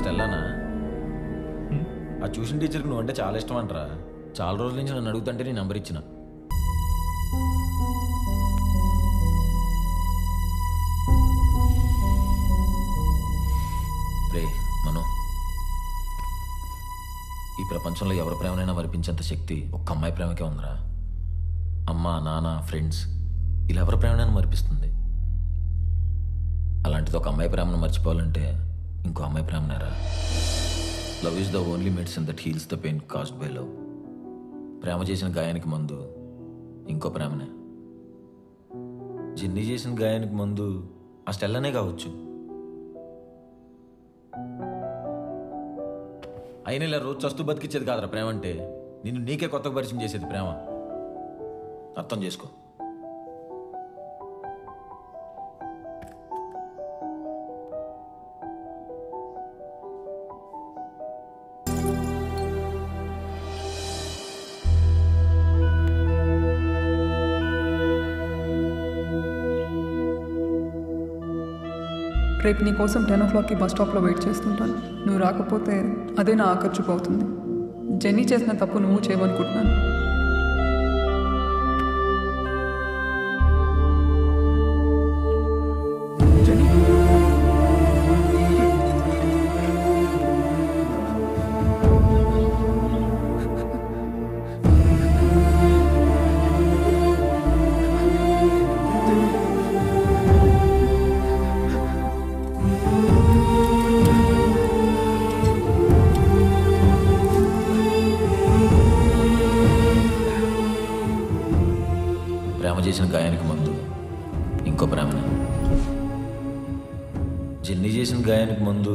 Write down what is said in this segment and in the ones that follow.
స్టెల్లానా? ఆ ట్యూషన్ టీచర్కి నువ్వు అంటే చాలా ఇష్టం అంటరా. చాలా రోజుల నుంచి నన్ను అడుగుతుంటే నీ నెంబర్ ఇచ్చిన. రే మను, ఈ ప్రపంచంలో ఎవరి ప్రేమనైనా మరిపించేంత శక్తి ఒక్క అమ్మాయి ప్రేమకే ఉందిరా. అమ్మ, నాన్న, ఫ్రెండ్స్ ఇలా ఎవరి ప్రేమనైనా మరిపిస్తుంది. అలాంటిది ఒక అమ్మాయి ప్రేమను మర్చిపోవాలంటే ఇంకో అమ్మాయి ప్రేమనేరా. Love is the only medicine that heals the pain caused by love. ప్రేమ చేసిన గాయానికి మందు ఇంకో ప్రేమనే. జిన్ని చేసిన గాయానికి మందు ఆ స్టెల్లనే కావచ్చు. అయినా ఇలా రోజు చస్తూ బతికిచ్చేది కాదురా ప్రేమ అంటే. నిన్ను నీకే కొత్తగా పరిచయం చేసేది ప్రేమ. అర్థం చేసుకో. రేపు నీ కోసం 10 o'clockకి బస్ స్టాప్లో వెయిట్ చేస్తుంటాను. నువ్వు రాకపోతే అదే నా ఆకర్షిపోతుంది. జెన్నీ చేసిన తప్పు నువ్వు చేయమనుకుంటున్నాను. ప్రేమ చేసిన గాయానికి మందు ఇంకో ప్రేమనే. జిన్ని చేసిన గాయానికి మందు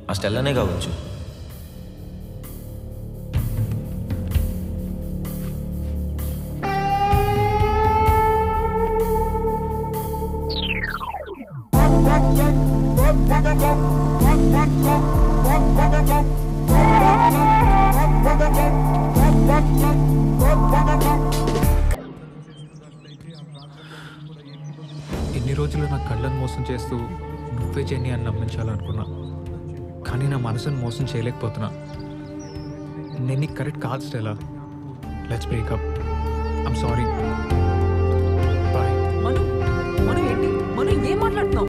ఆ స్టెల్లనే కావచ్చు. ఎన్ని రోజులు నా కళ్ళను మోసం చేస్తూ నువ్వే జెన్నీ అని నమ్మించాలనుకున్నా, కానీ నా మనసును మోసం చేయలేకపోతున్నా. నేను నీకు కరెక్ట్ కాదు Stella. Let's break up. I'm sorry. Bye. మనం ఏంటి మనం ఏం మాట్లాడుతున్నాం?